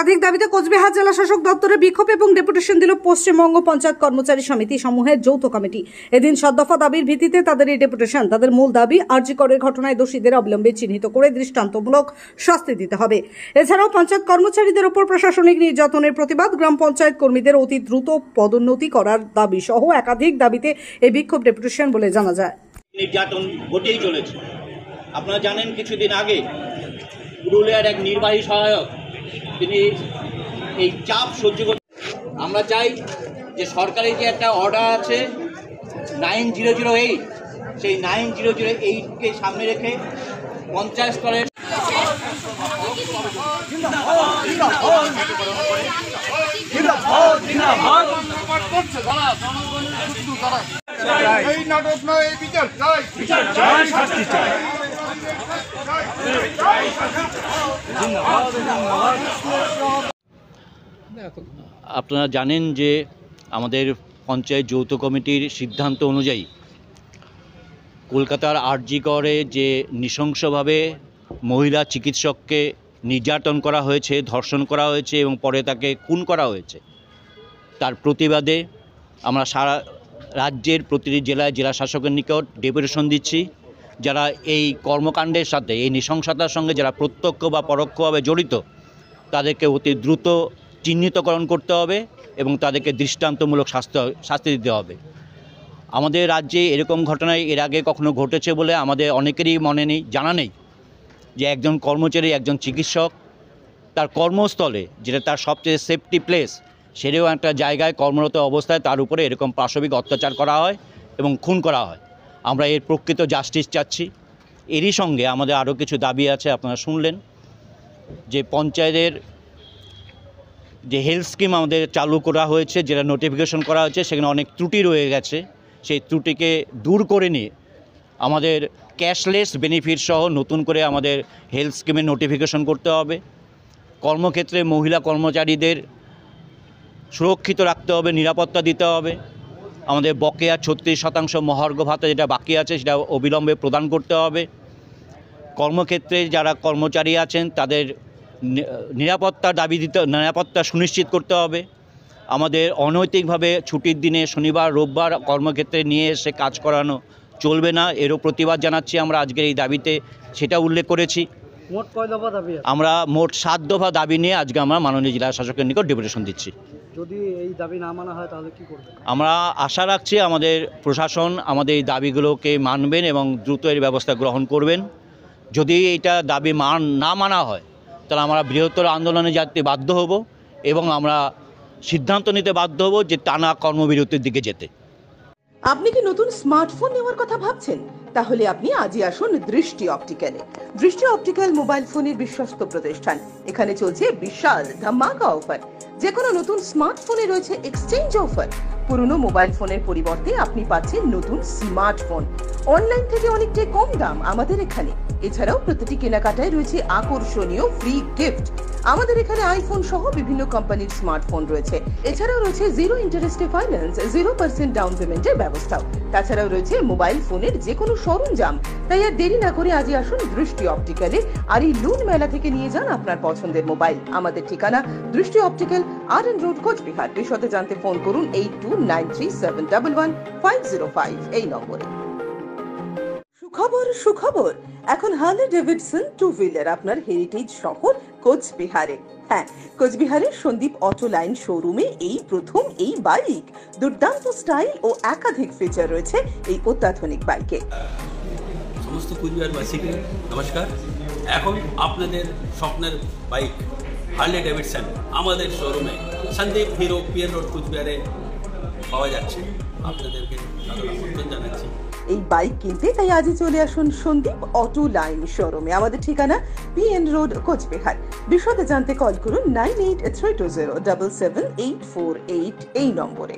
একাধিক দাবিতে কোচবিহার জেলা শাসক দপ্তরে বিক্ষোভ এবং ডেপুটেশন দিল পশ্চিমবঙ্গ পঞ্চায়েত কর্মচারী সমিতি সমূহের যৌথ কমিটি। এদিন 7 দফা দাবির ভিত্তিতে তাদের এই ডেপুটেশন। তাদের মূল দাবি, আরজি করের ঘটনায় দোষীদের অবিলম্বে চিহ্নিত করে দৃষ্টান্তমূলক শাস্তি দিতে হবে। এছাড়াও পঞ্চায়েত কর্মচারীদের উপর প্রশাসনিক নির্যাতনের প্রতিবাদ, গ্রাম পঞ্চায়েত কর্মীদের অতি দ্রুত পদোন্নতি করার দাবি সহ একাধিক দাবিতে এই বিক্ষোভ ডেপুটেশন বলে জানা যায়। নির্যাতন ঘটেই চলেছে। আপনারা জানেন, কিছুদিন আগে পুরুলিয়ার এক নির্বাহী সহায়ক তিনি এই চাপ সহ্য করতে, আমরা চাই যে সরকারি যে একটা অর্ডার আছে 9008, সেই 9008কে সামনে রেখে পঞ্চায়েত স্তরের আপনারা জানেন যে আমাদের পঞ্চায়েত যৌথ কমিটির সিদ্ধান্ত অনুযায়ী কলকাতার আরজি করে যে নৃশংসভাবে মহিলা চিকিৎসককে নির্যাতন করা হয়েছে, ধর্ষণ করা হয়েছে এবং পরে তাকে খুন করা হয়েছে, তার প্রতিবাদে আমরা সারা রাজ্যের প্রতিটি জেলায় জেলা শাসকের নিকট ডেপুটেশন দিচ্ছি। যারা এই কর্মকাণ্ডের সাথে, এই নৃশংসতার সঙ্গে যারা প্রত্যক্ষ বা পরোক্ষভাবে জড়িত, তাদেরকে অতি দ্রুত চিহ্নিতকরণ করতে হবে এবং তাদেরকে দৃষ্টান্তমূলক শাস্তি দিতে হবে। আমাদের রাজ্যে এরকম ঘটনায় এর আগে কখনো ঘটেছে বলে আমাদের অনেকেরই জানা নেই যে একজন কর্মচারী, একজন চিকিৎসক তার কর্মস্থলে, যেটা তার সবচেয়ে সেফটি প্লেস, সেটাও একটা জায়গায় কর্মরত অবস্থায় তার উপরে এরকম পাশবিক অত্যাচার করা হয় এবং খুন করা হয়। আমরা এর প্রকৃত জাস্টিস চাচ্ছি। এরই সঙ্গে আমাদের আরও কিছু দাবি আছে। আপনারা শুনলেন যে পঞ্চায়েতের যে হেলথ স্কিম আমাদের চালু করা হয়েছে, যেটা নোটিফিকেশন করা হয়েছে, সেখানে অনেক ত্রুটি রয়ে গেছে। সেই ত্রুটিকে দূর করে নিয়ে আমাদের ক্যাশলেস বেনিফিট সহ নতুন করে আমাদের হেলথ স্কিমের নোটিফিকেশন করতে হবে। কর্মক্ষেত্রে মহিলা কর্মচারীদের সুরক্ষিত রাখতে হবে, নিরাপত্তা দিতে হবে। আমাদের বকেয়া 36% মহার্ঘ ভাতা যেটা বাকি আছে সেটা অবিলম্বে প্রদান করতে হবে। কর্মক্ষেত্রে যারা কর্মচারী আছেন তাদের নিরাপত্তা সুনিশ্চিত করতে হবে। আমাদের অনৈতিকভাবে ছুটির দিনে শনিবার রোববার কর্মক্ষেত্রে নিয়ে এসে কাজ করানো চলবে না। এরও প্রতিবাদ জানাচ্ছি আমরা আজকের এই দাবিতে, সেটা উল্লেখ করেছি। মোট কয় দফা দাবি? আমরা মোট 7 দফা দাবি নিয়ে আজকে আমরা মাননীয় জেলা শাসকের নিকট ডেপুটেশন দিচ্ছি। যদি এই দাবি না মানা হয় তাহলে কি করবেন? আমরা আশা রাখছি আমাদের প্রশাসন আমাদের এই দাবিগুলোকে মানবেন এবং দ্রুত এর ব্যবস্থা গ্রহণ করবেন। যদি এটা দাবি না মানা হয় তাহলে আমরা বৃহত্তর আন্দোলনে যেতে বাধ্য হব এবং আমরা সিদ্ধান্ত নিতে বাধ্য হব যে টানা কর্মবিরতির দিকে যেতে। আপনি কি নতুন স্মার্টফোন নেওয়ার কথা ভাবছেন? তাহলে আপনি আজই আসুন দৃষ্টি অপটিক্যালে। দৃষ্টি অপটিক্যাল মোবাইল ফোনের বিশ্বস্ত প্রতিষ্ঠান। এখানে চলছে বিশাল ধামাকা অফার। যে কোনো নতুন স্মার্টফোনে রয়েছে এক্সচেঞ্জ অফার। পুরনো মোবাইল ফোনের পরিবর্তে আপনি পাচ্ছেন নতুন স্মার্টফোন অনলাইন থেকে অনেকটাই কম দাম আমাদের এখানে। এছাড়াও প্রতিটি কেনাকাটায় রয়েছে আকর্ষণীয় ফ্রি গিফট। আমাদের এখানে আইফোন সহ বিভিন্ন কোম্পানির স্মার্টফোন রয়েছে। এছাড়াও রয়েছে 0 ইন্টারেস্টে ফাইন্যান্স, 0% ডাউন পেমেন্টের ব্যবস্থাও। তাছাড়াও রয়েছে মোবাইল ফোনের যে কোনো সরঞ্জাম। তাই আর দেরি না করে আজই আসুন দৃষ্টি অপটিক্যালে আর এই লুন মেলা থেকে নিয়ে যান আপনার পছন্দের মোবাইল। আমাদের ঠিকানা দৃষ্টি অপটিক্যাল, RN রোড, কোচবিহার। বিশদে জানতে ফোন করুন 8293711505 এই নম্বরে। সুখবর, এখন হার্লে ডেভিডসন 2 হুইলার আপনার হেরিটেজ শহর কোচবিহারে। হ্যাঁ, কোচবিহারের সন্দীপ অটো লাইন শোরুমে এই প্রথম এই বাইক। দুর্দান্ত স্টাইল ও একাধিক ফিচার রয়েছে এই অত্যাধুনিক বাইকে। সমস্ত কোচবিহারবাসীকে নমস্কার। এখন আপনাদের স্বপ্নের বাইক হার্লে ডেভিডসন আমাদের শোরুমে সন্দীপ হিরো পিএন রোড কোচবিহারে পাওয়া যাচ্ছে। আপনাদেরকে আমন্ত্রণ জানাচ্ছি এই বাইক কিনতে। তাই আজই চলে আসুন সন্দীপ অটো লাইন শোরুমে। আমাদের ঠিকানা পিএন রোড, কোচবিহার। বিশদে জানতে কল করুন 9832077848 এই নম্বরে।